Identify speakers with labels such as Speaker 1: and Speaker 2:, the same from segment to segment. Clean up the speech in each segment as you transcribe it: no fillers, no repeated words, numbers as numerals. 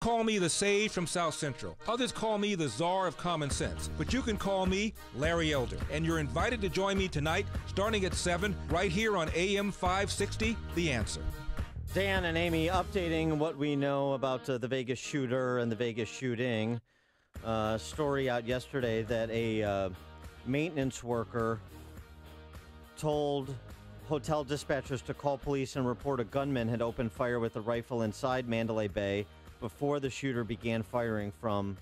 Speaker 1: call me the sage from South Central. Others call me the czar of common sense. But you can call me Larry Elder. And you're invited to join me tonight, starting at 7, right here on AM 560, The Answer.
Speaker 2: Dan and Amy updating what we know about the Vegas shooter and the Vegas shooting. Story out yesterday that a maintenance worker told hotel dispatchers to call police and report a gunman had opened fire with a rifle inside Mandalay Bay before the shooter began firing from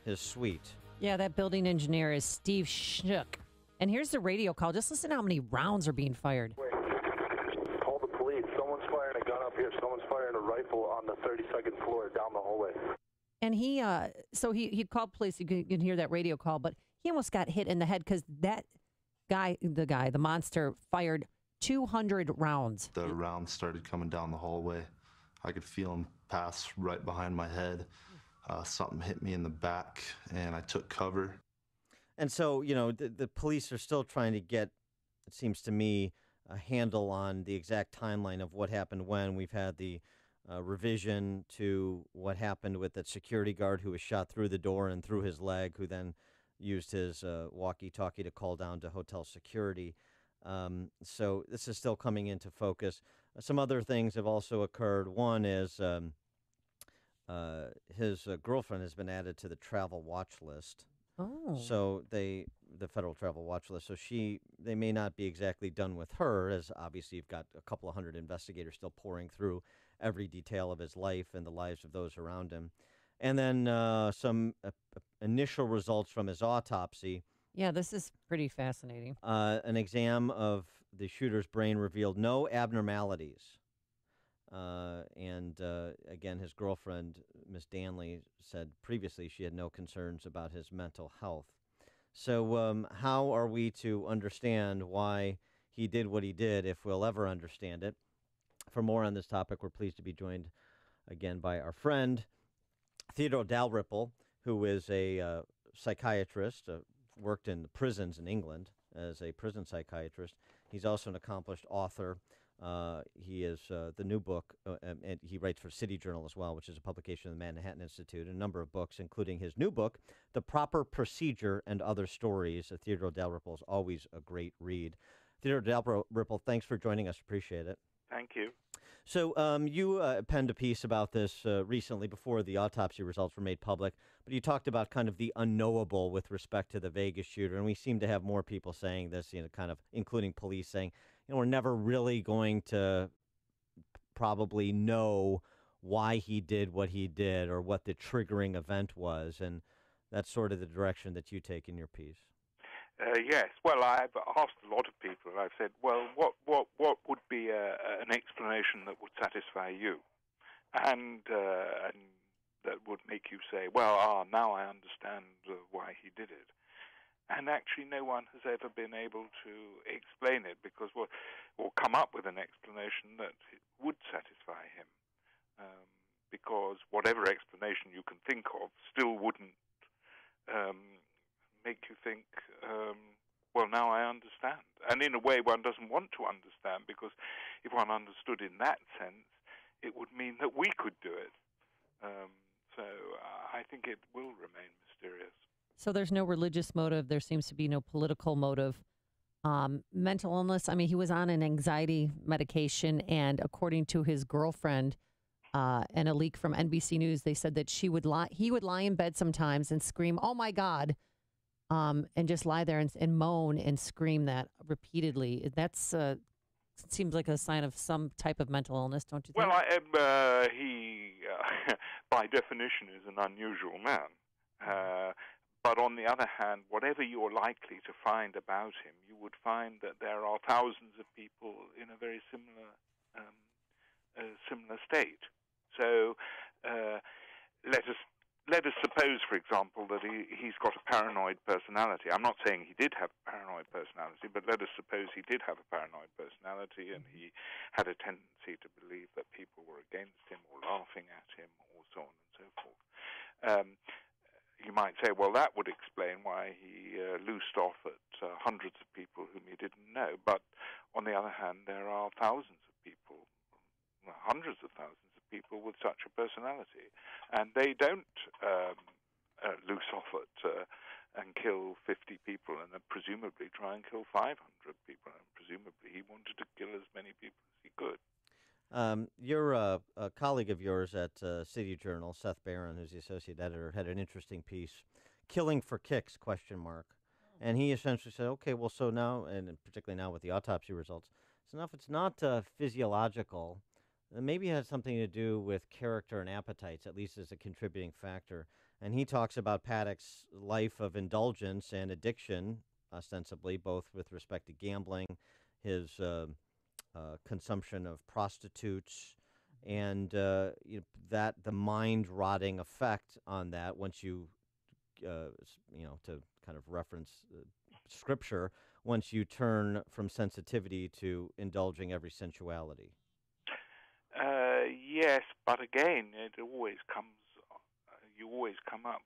Speaker 2: his suite.
Speaker 3: Yeah, that building engineer is Steve Shook. And here's the radio call. Just listen to how many rounds are being fired.
Speaker 4: Wait. Call the police. Someone's firing a gun up here. Someone's firing a rifle on the 32nd floor down the hallway. And
Speaker 3: he called police. You can hear that radio call, but he almost got hit in the head because that guy, the monster, fired 200 rounds.
Speaker 5: The rounds started coming down the hallway. I could feel them pass right behind my head. Something hit me in the back, and I took cover.
Speaker 2: And so, the police are still trying to get, it seems to me, a handle on the exact timeline of what happened when. We've had the revision to what happened with that security guard who was shot through the door and through his leg, who then used his walkie-talkie to call down to hotel security. So this is still coming into focus. Some other things have also occurred. One is his girlfriend has been added to the travel watch list.
Speaker 3: Oh.
Speaker 2: So the federal travel watch list. So they may not be exactly done with her, as obviously you've got a couple of hundred investigators still pouring through every detail of his life and the lives of those around him. And then some initial results from his autopsy.
Speaker 3: Yeah, this is pretty fascinating.
Speaker 2: An exam of the shooter's brain revealed no abnormalities. And again, his girlfriend, Miss Danley, said previously she had no concerns about his mental health. So how are we to understand why he did what he did, if we'll ever understand it? For more on this topic, we're pleased to be joined again by our friend, Theodore Dalrymple, who is a psychiatrist, worked in the prisons in England as a prison psychiatrist. He's also an accomplished author. He is the new book, and he writes for City Journal as well, which is a publication of the Manhattan Institute, a number of books, including his new book, The Proper Procedure and Other Stories. Theodore Dalrymple is always a great read. Theodore Dalrymple, thanks for joining us. Appreciate it.
Speaker 4: Thank you.
Speaker 2: So you penned a piece about this recently before the autopsy results were made public, but you talked about kind of the unknowable with respect to the Vegas shooter, and we seem to have more people saying this, kind of including police saying, we're never really going to probably know why he did what he did or what the triggering event was, and that's sort of the direction that you take in your piece.
Speaker 6: Yes. Well, I've asked a lot of people. I've said, well, what would be an explanation that would satisfy you, and that would make you say, well, now I understand why he did it. And actually, no one has ever been able to explain it or come up with an explanation that would satisfy him, because whatever explanation you can think of still wouldn't make you think, well, now I understand. And in a way, one doesn't want to understand, because if one understood in that sense, it would mean that we could do it. So I think it will remain mysterious.
Speaker 3: So there's no religious motive. There seems to be no political motive. Mental illness. I mean, he was on an anxiety medication, and according to his girlfriend, and a leak from NBC News, they said that he would lie in bed sometimes and scream, "Oh my God," and just lie there and moan and scream that repeatedly. That's seems like a sign of some type of mental illness, don't you think?
Speaker 6: Well, he, by definition, is an unusual man. But on the other hand, whatever you're likely to find about him, you would find that there are thousands of people in a very similar state. So let us suppose, for example, that he's got a paranoid personality. I'm not saying he did have a paranoid personality, but let us suppose he did have a paranoid personality and he had a tendency to believe that people were against him or laughing at him or so on and so forth. You might say, well, that would explain why he loosed off at hundreds of people whom he didn't know. But on the other hand, there are thousands of people, hundreds of thousands of people with such a personality. and they don't loose off at and kill 50 people and then presumably try and kill 500 people. And presumably he wanted to kill as many people as he could.
Speaker 2: You're a colleague of yours at City Journal, Seth Barron, who's the associate editor, had an interesting piece, "Killing for Kicks?" ? And he essentially said, okay, well, so now, and particularly now with the autopsy results, so now if it's not physiological, then maybe it has something to do with character and appetites, at least as a contributing factor. And he talks about Paddock's life of indulgence and addiction, ostensibly, both with respect to gambling, his consumption of prostitutes, and that the mind-rotting effect on that once you, to kind of reference scripture, once you turn from sensitivity to indulging every sensuality.
Speaker 6: Yes, but again, it always comes. You always come up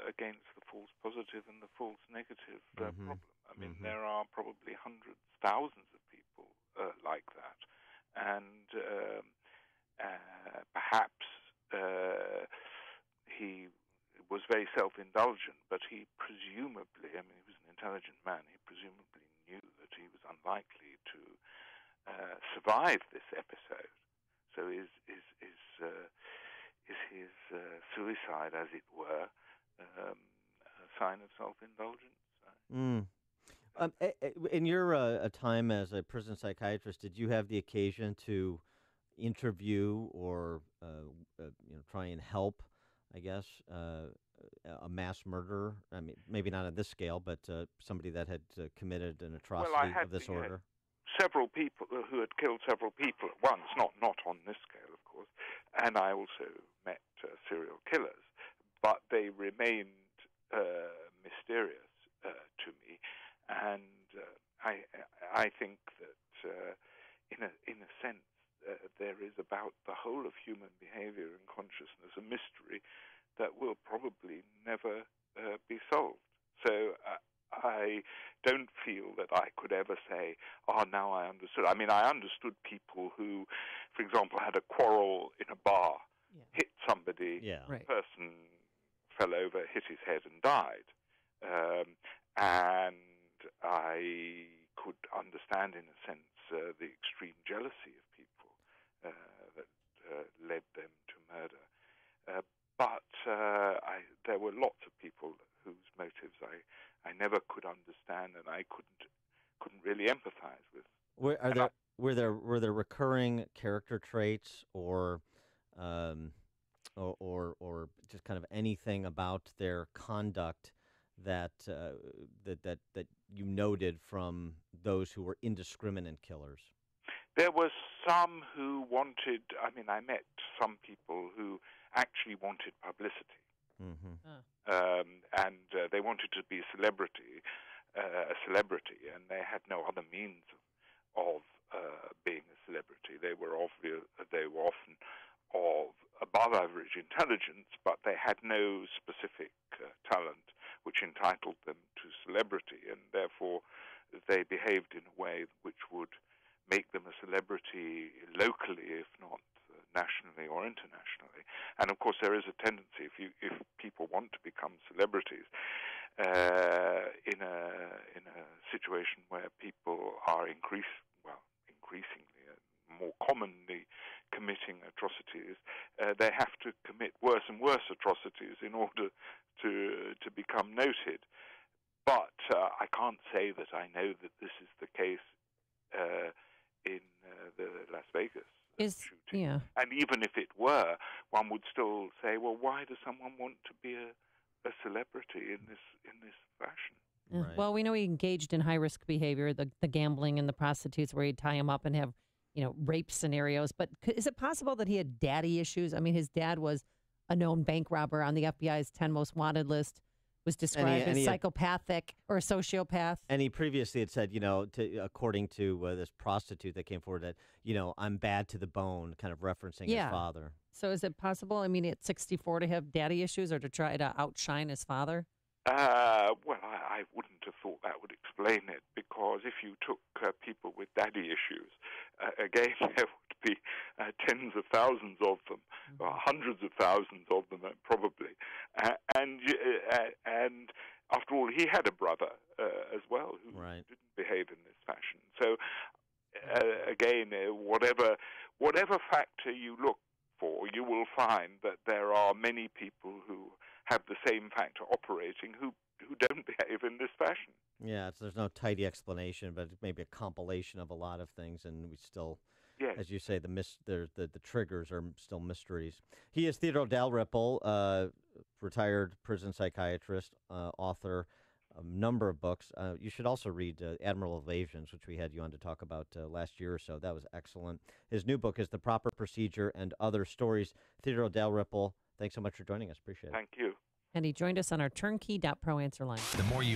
Speaker 6: against the false positive and the false negative problem. I mean, there are probably hundreds, thousands of people like that, and perhaps he was very self-indulgent, but he presumably, I mean, he was an intelligent man, he presumably knew that he was unlikely to survive this episode. So is his suicide, as it were, a sign of self-indulgence?
Speaker 2: In your a time as a prison psychiatrist, did you have the occasion to interview or try and help, I guess, a mass murderer? I mean, maybe not on this scale, but somebody that had committed an atrocity of this order?
Speaker 6: Several people who had killed several people at once, not on this scale, of course. And I also met serial killers, but they remained mysterious to me. And I think that in a sense, there is about the whole of human behavior and consciousness a mystery that will probably never be solved. So I don't feel that I could ever say, now I understood. I mean, I understood people who, for example, had a quarrel in a bar, hit somebody, the person fell over, hit his head and died. And I could understand, in a sense, the extreme jealousy of people that led them to murder. But there were lots of people whose motives I never could understand, and I couldn't really empathize with.
Speaker 2: Were there recurring character traits or just kind of anything about their conduct that you noted from those who were indiscriminate killers?
Speaker 6: There was some who wanted. I mean, I met some people who actually wanted publicity. And they wanted to be a celebrity, and they had no other means of being a celebrity. They were often of above average intelligence, but they had no specific talent which entitled them to celebrity, and therefore they behaved in a way which would make them a celebrity locally, if not nationally or internationally. And of course, there is a tendency, if people want to become celebrities, in a situation where people are increasingly more commonly committing atrocities, they have to commit worse and worse atrocities in order to become noted. But I can't say that I know that this is the case in the Las Vegas shooting. And even if it were, one would still say, well, why does someone want to be a celebrity in this fashion?
Speaker 3: Right. Well, we know he engaged in high-risk behavior, the gambling and the prostitutes, where he'd tie him up and have, rape scenarios. But is it possible that he had daddy issues? I mean, his dad was a known bank robber on the FBI's 10 most wanted list, was described as psychopathic or a sociopath. And he previously had said, according to this prostitute that came forward, that, I'm bad to the bone, kind of referencing his father. So is it possible, at 64, to have daddy issues or to try to outshine his father?
Speaker 6: Well, I wouldn't have thought that would explain it, because if you took people with daddy issues, again, there would be tens of thousands of them, or hundreds of thousands of them, probably. And after all, he had a brother as well who didn't behave in this fashion. So, again, whatever factor you look for, you will find that there are many people who have the same factor operating who don't behave in this fashion.
Speaker 2: Yeah, there's no tidy explanation, but it's maybe a compilation of a lot of things, and we still, as you say, the triggers are still mysteries. He is Theodore Dalrymple, retired prison psychiatrist, author, a number of books. You should also read Admiral Evasions, which we had you on to talk about last year or so. That was excellent. His new book is The Proper Procedure and Other Stories. Theodore Dalrymple, thanks so much for joining us. Appreciate it.
Speaker 6: Thank you.
Speaker 3: And he joined us on our turnkey.pro answer line.
Speaker 7: The more you